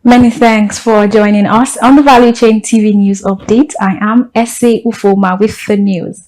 Many thanks for joining us on the Value Chain TV News Update. I am Ese Ufoma with the news.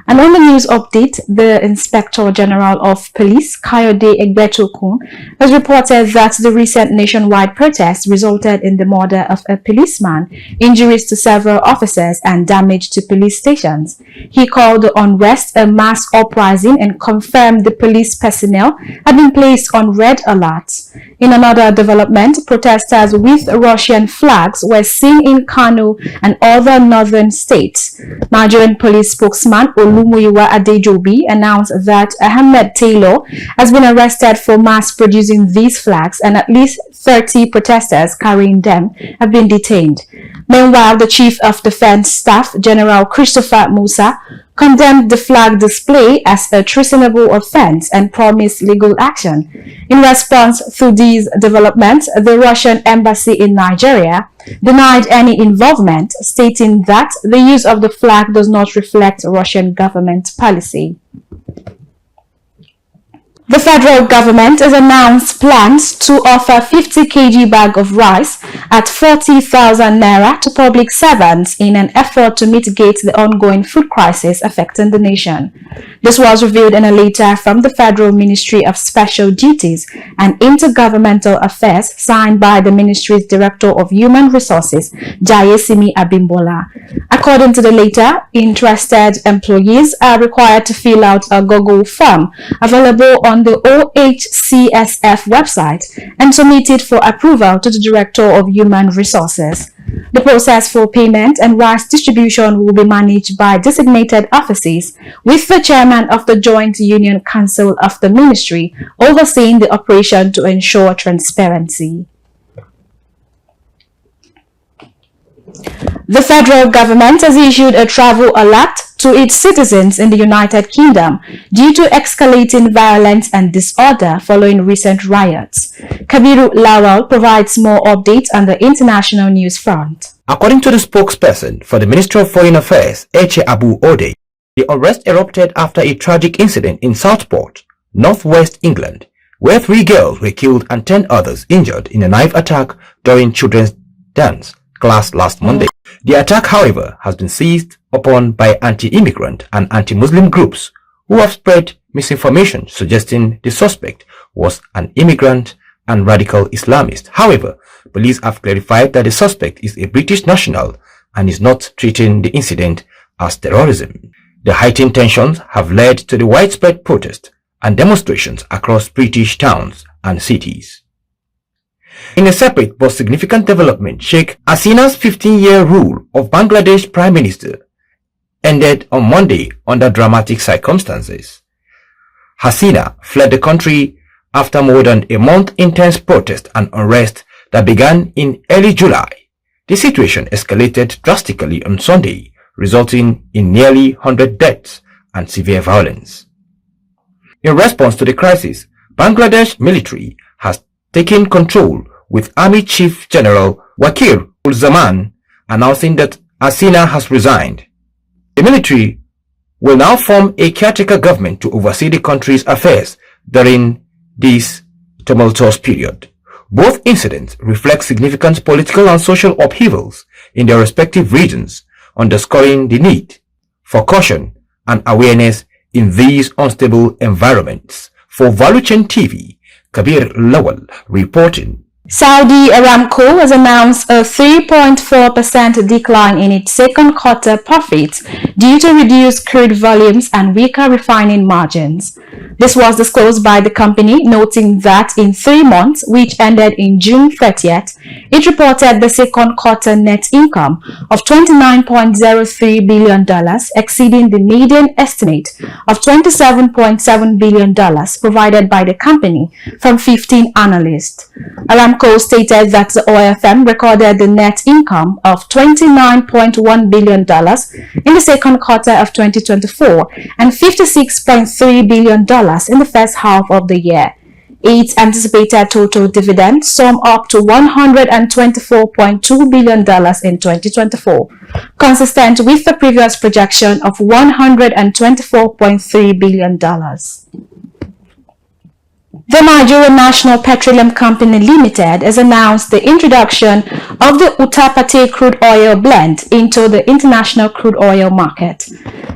And on the news update, the Inspector General of Police, Kayode Egbetokun, has reported that the recent nationwide protest resulted in the murder of a policeman, injuries to several officers, and damage to police stations. He called the unrest a mass uprising and confirmed the police personnel had been placed on red alert. In another development, protesters with Russian flags were seen in Kano and other northern states. Nigerian police spokesman Olumuyiwa Adejobi announced that Ahmed Taylor has been arrested for mass-producing these flags and at least 30 protesters carrying them have been detained. Meanwhile, the Chief of Defense Staff, General Christopher Musa, condemned the flag display as a treasonable offense and promised legal action. In response to these developments, the Russian embassy in Nigeria denied any involvement, stating that the use of the flag does not reflect Russian government policy. The federal government has announced plans to offer 50 kg bag of rice at 40,000 naira to public servants in an effort to mitigate the ongoing food crisis affecting the nation. This was revealed in a letter from the Federal Ministry of Special Duties and Intergovernmental Affairs signed by the ministry's Director of Human Resources, Jayesimi Abimbola. According to the letter, interested employees are required to fill out a Google form available on the OHCSF website and submit it for approval to the Director of Human Resources. The process for payment and rice distribution will be managed by designated offices, with the chairman of the Joint Union Council of the Ministry overseeing the operation to ensure transparency. The federal government has issued a travel alert to its citizens in the United Kingdom due to escalating violence and disorder following recent riots. Kabiru Lawal provides more updates on the international news front. According to the spokesperson for the Ministry of Foreign Affairs, Eche Abu Ode, the unrest erupted after a tragic incident in Southport, northwest England, where 3 girls were killed and 10 others injured in a knife attack during children's dance class last Monday. The attack, however, has been seized upon by anti-immigrant and anti-Muslim groups who have spread misinformation suggesting the suspect was an immigrant and radical Islamist. However, police have clarified that the suspect is a British national and is not treating the incident as terrorism. The heightened tensions have led to the widespread protest and demonstrations across British towns and cities. In a separate but significant development, Sheikh Hasina's 15-year rule of Bangladesh Prime Minister ended on Monday under dramatic circumstances. Hasina fled the country after more than a month intense protest and unrest that began in early July. The situation escalated drastically on Sunday, resulting in nearly 100 deaths and severe violence. In response to the crisis, Bangladesh military has taken control, with Army Chief General Wakil ul Zaman announcing that Hasina has resigned. The military will now form a caretaker government to oversee the country's affairs during this tumultuous period. Both incidents reflect significant political and social upheavals in their respective regions, underscoring the need for caution and awareness in these unstable environments. For Value Chain TV, Kabir Lawal reporting. Saudi Aramco has announced a 3.4% decline in its second quarter profits due to reduced crude volumes and weaker refining margins. This was disclosed by the company, noting that in 3 months, which ended in June 30th, it reported the second quarter net income of $29.03 billion, exceeding the median estimate of $27.7 billion provided by the company from 15 analysts. Aramco stated that the OFM recorded the net income of $29.1 billion in the second quarter of 2024 and $56.3 billion in the first half of the year. Its anticipated total dividends sum up to $124.2 billion in 2024, consistent with the previous projection of $124.3 billion. The Nigerian National Petroleum Company Limited has announced the introduction of the Utapate crude oil blend into the international crude oil market.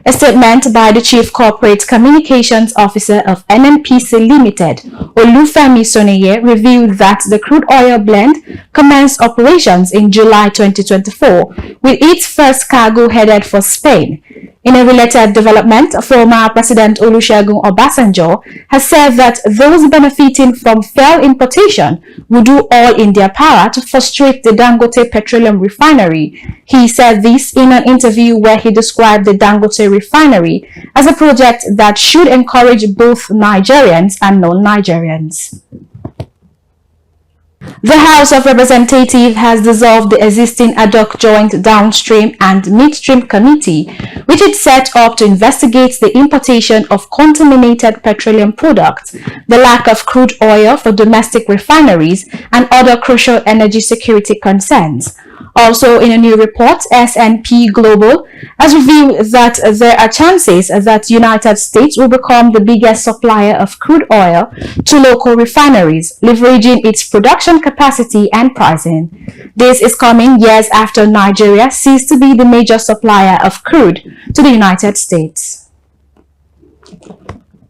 A statement by the Chief Corporate Communications Officer of NNPC Limited, Olufemi Soneye, revealed that the crude oil blend commenced operations in July 2024, with its first cargo headed for Spain. In a related development, former President Olusegun Obasanjo has said that those benefiting from fair importation will do all in their power to frustrate the Dangote Petroleum Refinery. He said this in an interview where he described the Dangote Refinery as a project that should encourage both Nigerians and non-Nigerians. The House of Representatives has dissolved the existing ad hoc joint downstream and midstream committee, which it set up to investigate the importation of contaminated petroleum products, the lack of crude oil for domestic refineries, and other crucial energy security concerns. Also, in a new report, S&P Global has revealed that there are chances that the United States will become the biggest supplier of crude oil to local refineries, leveraging its production capacity and pricing. This is coming years after Nigeria ceased to be the major supplier of crude to the United States.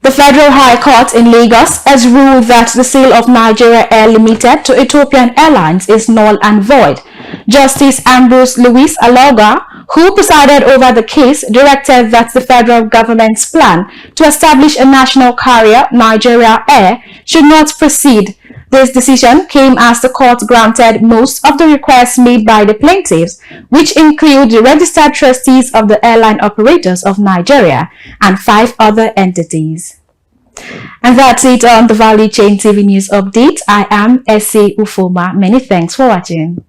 The Federal High Court in Lagos has ruled that the sale of Nigeria Air Limited to Ethiopian Airlines is null and void. Justice Ambrose Louis Aloga, who presided over the case, directed that the federal government's plan to establish a national carrier, Nigeria Air, should not proceed. This decision came as the court granted most of the requests made by the plaintiffs, which include the registered trustees of the Airline Operators of Nigeria and 5 other entities. And that's it on the Value Chain TV News Update. I am S.A. Ufoma. Many thanks for watching.